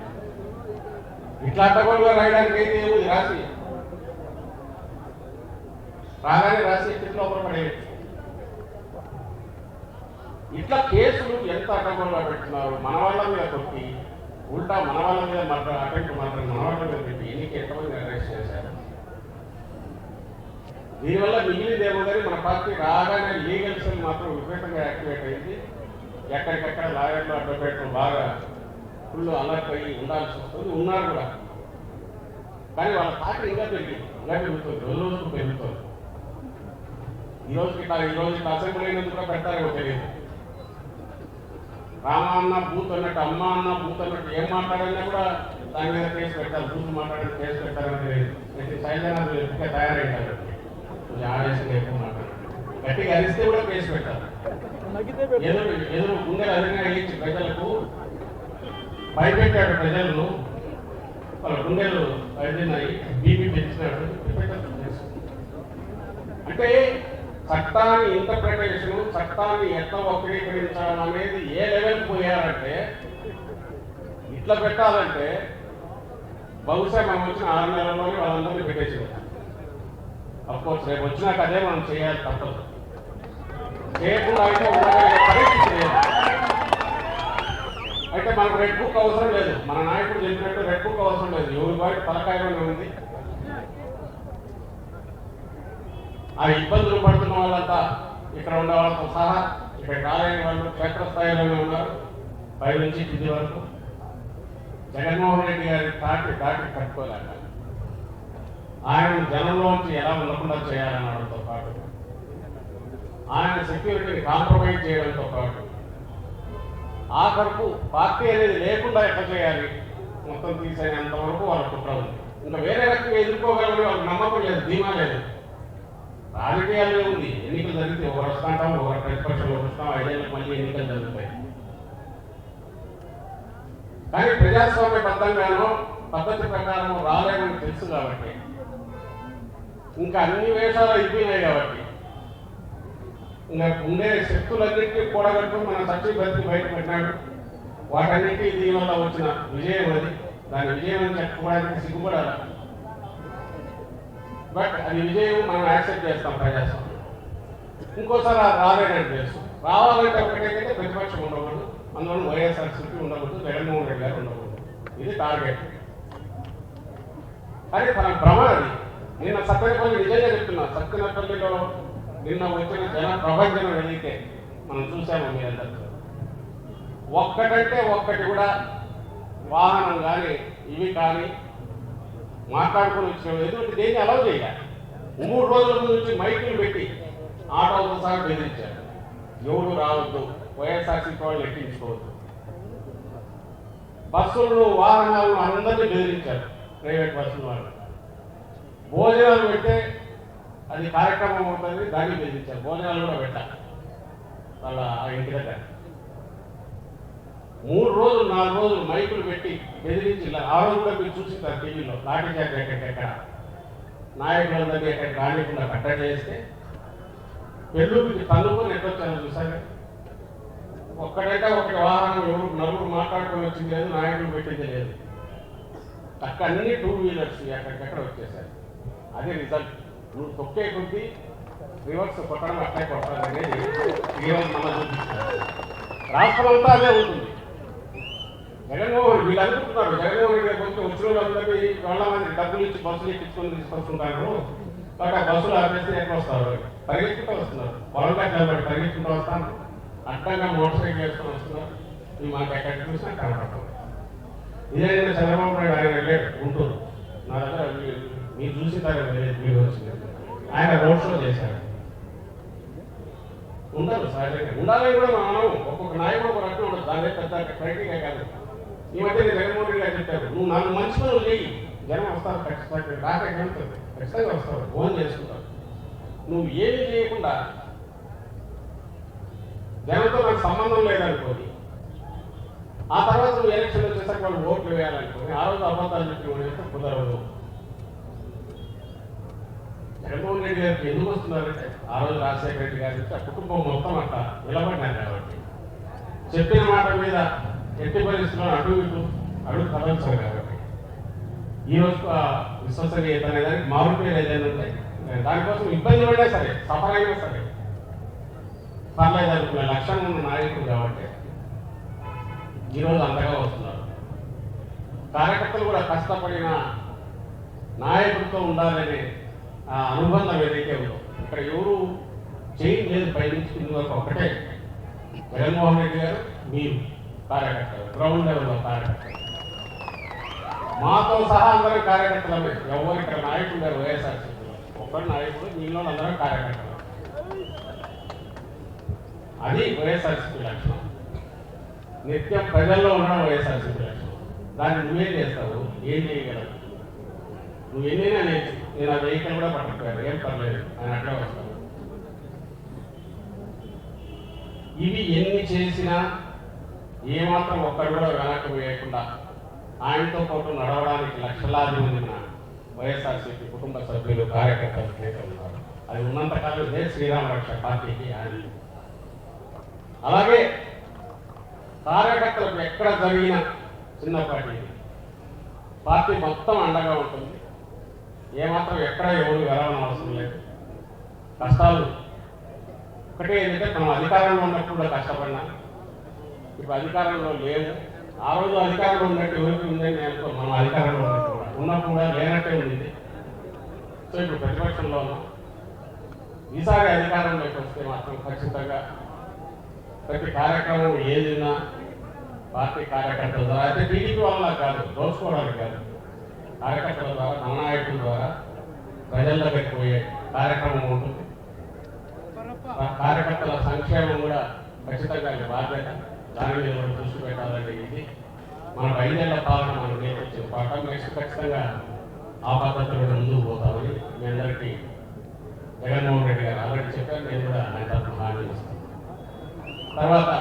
ఇట్లా అడ్డగోలుగా రాయడానికి అయితే ఏముంది? రాసి రాగానే రాసి ఎట్టి లోపల పడేయచ్చు. ఇట్లా కేసులు ఎంత అడ్డగోలుగా పెడుతున్నారు. మన వాళ్ళ మీద కొట్టి ఉల్టా మన వాళ్ళ మీద అటెంప్ట్ మాత్రం మన వాళ్ళ మీద పెట్టి ఎన్నిక ఎంతమంది అరెస్ట్ చేశారు. దీనివల్ల మిగిలిందేమో కానీ మన పార్టీ రాగానే లీగల్ సెల్ మాత్రం విపరీతంగా యాక్టివేట్ అయింది. ఎక్కడికక్కడ లాయర్లు, అడ్వకేట్లు బాగా ఫుల్ అలర్ట్ అయ్యి ఉండాల్సి వస్తుంది. ఉన్నారు కూడా. కానీ వాళ్ళ పార్టీ ఇంకా పెరుగుతుంది. రోజుకు పెరుగుతుంది. ఈ రోజు అసెంబ్లీ అయినందుకు కూడా పెడతారేమో తెలియదు. రామ అన్న బూత్ అన్నట్టు, అమ్మ అన్న బూత్ అన్నట్టు ఏం మాట్లాడినా కూడా దాని మీద కేసు పెడతారు. బూత్ మాట్లాడిన కేసు పెడతారని తెలియదు. అయితే శైలజనాథ్ ఎక్కువ తయారైంటారు. కొంచెం ఆవేశంగా ఎక్కువ మాట్లాడారు. గట్టిగా అరిస్తే కూడా కేసు పెడతారు. ఎదురు గుండెలు అదిగా ఇచ్చి ప్రజలకు భయపెట్టాడు. ప్రజలను వాళ్ళ గుండెలు అదినాయి, బీపీ పెంచినాడు. అంటే చట్టాన్ని ఇంటర్ప్రిటేషన్, చట్టాన్ని ఎట్లా వక్రీకరించాలి అనేది ఏ లెవెల్కి పోయారంటే, ఇట్లా పెట్టాలంటే బహుశా మనం వచ్చిన 6 నెలల్లోనే వాళ్ళందరినీ పెట్టేసింది. అఫ్కోర్స్ రేపు వచ్చినాక అదే మనం చేయాలి, తప్పదు. చేయకుండా అయితే ఉండగలిగే పరిస్థితి లేదు. అయితే మనకు రెడ్ బుక్ అవసరం లేదు. మన నాయకుడు చెప్పినట్టు రెడ్ బుక్ అవసరం లేదు. ఎవరి బయట తలకాయలోనే ఉంది. ఆ ఇబ్బందులు పడుతున్న వాళ్ళంతా ఇక్కడ ఉన్న వాళ్ళతో సహా ఇక్కడ కాలేని వాళ్ళు క్షేత్రస్థాయిలోనే ఉన్నారు. పై నుంచి కింది వరకు జగన్మోహన్ రెడ్డి గారి దాటి కట్టుకోలేక ఆయన జనంలోంచి ఎలా ఉండకుండా చేయాలనడంతో పాటు, ఆయన సెక్యూరిటీని కాంప్రమైజ్ చేయడంతో పాటు, ఆఖరుకు పార్టీ అనేది లేకుండా ఎట్లా చేయాలి మొత్తం తీసేంత వరకు వాళ్ళ కుట్ర ఉంది. ఇంకా వేరే రకంగా ఎదుర్కోగలని వాళ్ళకి నమ్మకం లేదు, ధీమా లేదు. రాజకీయాల్లో ఉంది. ఎన్నికలు జరిగితే ఒకరు వస్తాంటాం, ఒకరు ప్రతిపక్షంలో వస్తాం, 5 ఏళ్ళకి మళ్ళీ ఎన్నికలు జరుగుతాయి. కానీ ప్రజాస్వామ్యబద్ధంగానో పద్ధతి ప్రకారం రాలేమని తెలుసు కాబట్టి, ఇంకా అన్ని వేషాలు అయిపోయినాయి కాబట్టి, ఇంకా ఉండే శక్తులన్నింటినీ కూడగట్టుకుని మన సచ్చి బతికి బయట పెట్టినాడు. వాటన్నింటినీ దీనివల్ల వచ్చిన విజయం అది. దాని విజయం అని చెప్పుకోవడానికి సిగ్గుపడాలి. బట్ అది విజయం మనం యాక్సెప్ట్ చేస్తాం ప్రజాస్వామ్యం. ఇంకోసారి అది రాలేదని తెలుసు. రావాలంటే ఒకటేకైతే ప్రతిపక్షం ఉండకూడదు, అందులో వైఎస్ఆర్సీపీ ఉండకూడదు, జగన్మోహన్ రెడ్డి గారు ఉండకూడదు. ఇది టార్గెట్. కానీ తన భ్రమ అది. నిన్న సత్తెనపల్లి నిజంగా చెప్తున్నా, సత్తెనపల్లిలో నిన్న వచ్చిన జన ప్రపంచం వెళితే మనం చూసాము. మీరందరూ ఒక్కటంటే ఒక్కటి కూడా వాహనం కానీ ఇవి కానీ మాట్లాడుకొని వచ్చిన ఎదుటి దేన్ని అలౌ చేయాలి. 3 రోజుల నుంచి మైకులు పెట్టి ఆటోతో సహా బెదిరించారు. ఎవరు రావద్దు, వైఎస్ఆర్సీపీ వాళ్ళు ఎక్కించుకోవద్దు. బస్సులను, వాహనాలను అందరినీ బెదిరించారు. ప్రైవేట్ బస్సుల వాళ్ళు భోజనాలు పెడితే అది కార్యక్రమం ఉంటుంది, దాన్ని బెదిరించారు. భోజనాలు కూడా పెట్టాలి వాళ్ళ ఇంటి దగ్గర. 3 రోజులు 4 రోజులు మైకులు పెట్టి బెదిరించి, ఆ రోజు కూడా మీరు చూసింటారు టీవీలో, లాఠీ చార్జ్ ఎక్కడికెక్కడ నాయకులందరినీ ఎక్కడ రానికుండా కట్టడి చేస్తే పెళ్ళుకి తన్నుకొని ఎట్టొచ్చాను చూసారు. ఒక్కడంటే ఒకటి వాహనం నలుగురు మాట్లాడుకొని వచ్చింది లేదు, నాయకులు పెట్టింది లేదు. అక్కడ అన్ని 2 వీలర్స్ ఎక్కడికెక్కడ వచ్చేసారు. అదే రిజల్ట్. నువ్వు తొక్కే కొద్దీ రివర్స్ కొట్టడం అట్లే కొట్టాలి అనేది ఈరోజు మనం చూపిస్తున్నారు. రాష్ట్రం అంతా అదే ఉంటుంది. జగన్మోహన్ వీళ్ళు అనుకుంటున్నారు జగన్మోహన్ రెడ్డి గారి కొంచెం వచ్చిన వాళ్ళందరినీ వాళ్ళ మంది డబ్బులు ఇచ్చి బస్సులు ఎక్కించుకొని తీసుకొస్తుంటారు. కాబట్టి ఆ బస్సులు ఆపేసి ఎట్లా వస్తారు? పరిగెత్తుకుంటూ వస్తున్నారు. పొలంగా నిలబడి పరిగెత్తుకుంటూ వస్తాను, అడ్డంగా మోటార్ సైకిల్ వేసుకొని వస్తున్నారు. ఇవి మనకు ఎక్కడ చూసినా కనబడతాం. ఇదే చంద్రబాబు నాయుడు ఆయన వెళ్ళాడు గుంటూరు. నా దగ్గర మీరు చూసింటారు మీరు వచ్చింది. ఆయన రోడ్ షో చేశారు. ఉండదు సహజంగా, ఉండాలని కూడా మనం ఒక్కొక్క నాయకుడు ఒక రకంగా ఉండదు. దాని పెద్ద క్రైటీరియా కాదు. ఈ మధ్య జగన్మోహన్ రెడ్డి గారు చెప్పారు, నువ్వు నన్ను మంచి పనులు చేయి, జనం వస్తారు ఖచ్చితంగా, రాక గెలుతుంది, ఖచ్చితంగా వస్తారు, ఫోన్ చేసుకుంటారు. నువ్వు ఏమీ చేయకుండా జనంతో నాకు సంబంధం లేదనుకోని ఆ తర్వాత నువ్వు ఎలక్షన్ వచ్చేసరికి వాళ్ళు ఓట్లు వేయాలనుకోని ఆ రోజు అబద్ధాలు చెప్పి వేస్తే కుదరదు. జగన్మోహన్ రెడ్డి గారికి ఎందుకు వస్తున్నారంటే ఆ రోజు రాజశేఖర రెడ్డి గారి నుంచి ఆ కుటుంబం మొత్తం అట్లా నిలబడినారు కాబట్టి, చెప్పిన మాట మీద ఎట్టి పరిస్థితుల్లో అడుగు అడుగు కదల్చారు కాబట్టి ఈరోజు విశ్వసనీయత అనేదానికి మారుపేరు ఏదైనా ఉంటే దానికోసం ఇబ్బంది పడినా సరే, సఫర్ అయినా సరే పర్లేదు అనుకునే లక్ష్యం ఉన్న నాయకుడు కాబట్టి ఈరోజు అంతగా వస్తున్నారు. కార్యకర్తలు కూడా కష్టపడిన నాయకుడితో ఉండాలనే ఆ అనుబంధం ఏదైతే ఉందో ఇక్కడ ఎవరు చేంజ్ లేదు. పైనుంచి కింద వరకు ఒక్కటే జగన్మోహన్ రెడ్డి గారు, మీరు కార్యకర్తలు, గ్రౌండ్ లెవెల్లో కార్యకర్తలు, మాతో సహా అందరం కార్యకర్తలమే. ఎవరు ఇక్కడ నాయకులు గారు వైఎస్ఆర్సీపీలో ఒక్కరు నాయకుడు, మీలో అందరం కార్యకర్తలు. అది వైఎస్ఆర్సీపీ లక్షణం. నిత్యం ప్రజల్లో ఉండడం వైఎస్ఆర్సీపీ లక్షణం. దాన్ని నువ్వేం చేస్తావు, ఏం చేయగలవు? నువ్వు ఎన్నైనా నేను ఆ వెహికల్ కూడా పట్టకపోయాను, ఏం పర్లేదు, ఆయన అట్లా వస్తాను. ఇవి ఎన్ని చేసినా ఏమాత్రం ఒక్కరు కూడా వెనక్కి వేయకుండా ఆయనతో పాటు నడవడానికి లక్షలాది మంది వైఎస్ఆర్సీపీ కుటుంబ సభ్యులు, కార్యకర్తలు ఉన్నారు. అది ఉన్నంతకాలం ఇదే శ్రీరామ రక్ష పార్టీకి ఆయన. అలాగే కార్యకర్తలకు ఎక్కడ జరిగిన చిన్నపాటి పార్టీ మొత్తం అండగా ఉంటుంది. ఏమాత్రం ఎక్కడ ఎవరు వెళ్ళాలని అవసరం లేదు. కష్టాలు ఒకటే ఏంటంటే మనం అధికారంలో ఉన్నప్పుడు కూడా కష్టపడినా, ఇప్పుడు అధికారంలో లేవు. ఆ రోజు అధికారంలో ఉన్నట్టు ఎవరికి ఉందని నేను మనం అధికారంలో ఉన్నప్పుడు కూడా లేనట్టే ఉంది. సో ఇప్పుడు ప్రతిపక్షంలో ఉన్నాం. ఈసారి అధికారంలోకి వస్తే మాత్రం ఖచ్చితంగా ప్రతి కార్యక్రమం ఏదిన్నా పార్టీ కార్యకర్తల ద్వారా, అయితే టీడీపీ వల్ల కాదు, దోచుకోవడానికి కాదు, కార్యకర్తల ద్వారా, నాయకుల ద్వారా ప్రజల దగ్గరికి పోయే కార్యక్రమం ఉంటుంది. కార్యకర్తల సంక్షేమం కూడా ఖచ్చితంగా బాధ్యత. దాని మీద కూడా దృష్టి పెట్టాలంటే ఇది మన 5 ఏళ్ల పాలన మనం నేర్పించిన పాఠం. నెక్స్ట్ ఖచ్చితంగా ఆ పద్ధతిలో ముందుకు పోతామని మీ అందరికీ జగన్మోహన్ రెడ్డి గారు ఆల్రెడీ చెప్పారు. నేను కూడా ఆయన తరఫున హామీ ఇస్తాను. తర్వాత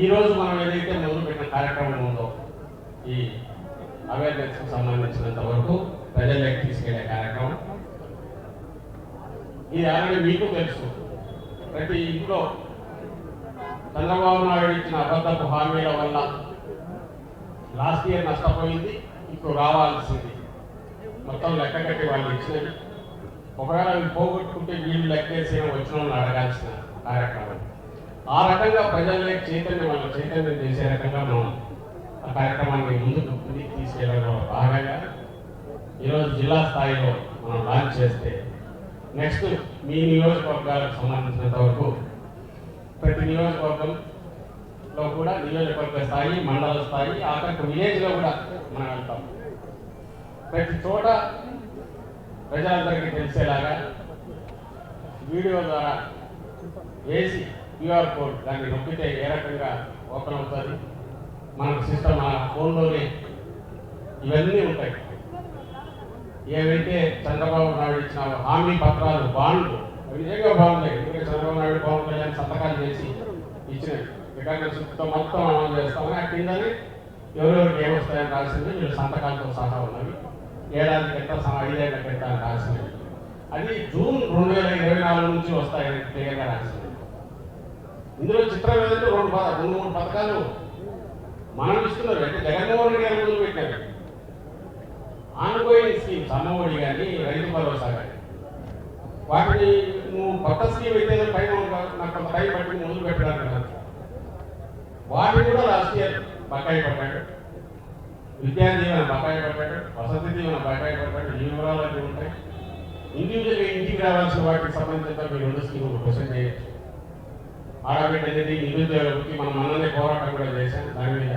ఈరోజు మనం ఏదైతే మొదలుపెట్టిన కార్యక్రమం ఉందో ఈ అవేర్నెస్కి సంబంధించినంత వరకు ప్రజల్లోకి తీసుకెళ్లే కార్యక్రమం, ఇది ఆల్రెడీ మీకు తెలుసు. ప్రతి ఇంట్లో చంద్రబాబు నాయుడు ఇచ్చిన అబద్ధపు హామీల వల్ల లాస్ట్ ఇయర్ నష్టపోయింది, ఇప్పుడు రావాల్సింది మొత్తం లెక్క కట్టి వాళ్ళు ఇచ్చినవి. ఒకవేళ అవి పోగొట్టుకుంటే వీళ్ళు లెక్కేసి వచ్చిన వాళ్ళని అడగాల్సిన కార్యక్రమం. ఆ రకంగా ప్రజల్లోకి చైతన్యం చేసే రకంగా మనం ఆ కార్యక్రమాన్ని ముందుకు తీసుకెళ్ళడంలో భాగంగా ఈరోజు జిల్లా స్థాయిలో మనం లాంచ్ చేస్తే నెక్స్ట్ మీ నియోజకవర్గాలకు సంబంధించినంత వరకు ప్రతి నియోజకవర్గంలో కూడా నియోజకవర్గ స్థాయి, మండల స్థాయి, ఆఖరికి విలేజ్లో కూడా మనం వెళ్తాం. ప్రతి చోట ప్రజలందరికీ తెలిసేలాగా వీడియో ద్వారా వేసి క్యూఆర్ కోడ్ దాన్ని నొక్కితే ఏ రకంగా ఓపెన్ అవుతుంది, మనకు సిస్టమ్ మన ఫోన్లోనే ఇవన్నీ ఉంటాయి. ఏవైతే చంద్రబాబు నాయుడు ఇచ్చిన హామీ పత్రాలు, బాండ్లు, అవి నిజంగా బాగున్నాయి. ఎందుకంటే చంద్రబాబు నాయుడు, పవన్ కళ్యాణ్ సంతకాలు చేసి ఇచ్చినవి రికార్డులతో మొత్తం అమలు చేస్తామని ఆ కిందని ఎవరెవరికి ఏమొస్తాయని రాసింది, వీళ్ళు సంతకాలతో సహా ఉన్నవి. ఏడాదికి ఎంత 5 ఏళ్ళకి ఎంత అని రాసింది. అది జూన్ 2024 నుంచి వస్తాయని క్లియర్గా రాసింది. ఇందులో చిత్రం ఏదంటే 2-3 పథకాలు మనం ఇస్తున్నారు. అంటే జగన్మోహన్ రెడ్డి గారు ముందు పెట్టారు. ఆన్గోయింగ్ స్కీమ్స్, అమ్మఒడి కానీ, రైతు భరోసా కానీ వాటిని నువ్వు కొత్త స్కీమ్ అయితే టైం నాకు కొంత టైం పట్టి మొదలు పెట్టడానికి కాదు. వాటిని కూడా లాస్ట్ ఇయర్ బకాయి పడ్డాడు, విద్యా దీవెన బకాయి పడ్డాడు, వసతి దీవెన బకాయి పడ్డాడు. ఈ వివరాలన్నీ ఉంటాయి. ఇండివిజువల్గా ఇంటికి రావాల్సిన వాటికి సంబంధించిన మీరు 2 స్కీములు క్వశ్చన్ చేయొచ్చు. ఆడబిడ్డ అనేది నిరుద్యోగకి మనం మననే పోరాటం కూడా చేశాం దాని మీద.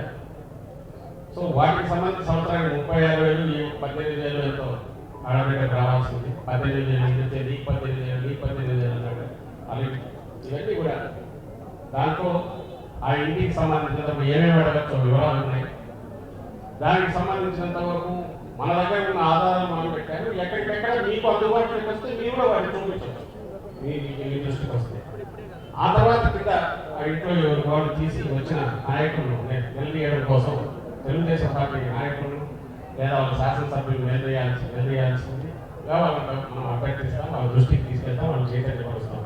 సో వాటికి సంబంధించిన సంవత్సరానికి 36,000 ఈ 18,000తో ఆడబిడ్డకు రావాల్సింది. 18,000 ఇచ్చేది 18,000 అన్నాడు. అలాగే ఇవన్నీ కూడా దాంట్లో ఆ ఇంటికి సంబంధించిన ఏమేమి అడగచ్చో వివరాలు ఉన్నాయి. దానికి సంబంధించినంత వరకు మన దగ్గర ఉన్న ఆధారాలు మనం పెట్టారు. ఎక్కడికెక్కడ మీకు అందుబాటులోకి వస్తే మీరు కూడా వాటిని చూపించవచ్చు, మీ దృష్టికి వస్తే. ఆ తర్వాత కింద ఆ ఇంట్లో వాళ్ళు తీసి వచ్చిన నాయకులను నిలదీయడం కోసం తెలుగుదేశం పార్టీ నాయకులను లేదా వాళ్ళ శాసనసభ్యులు నిలదీయాల్సింది వాళ్ళని మనం అభ్యర్థిస్తాం, వాళ్ళ దృష్టికి తీసుకెళ్తాం, వాళ్ళు చైతన్యపరుస్తాం.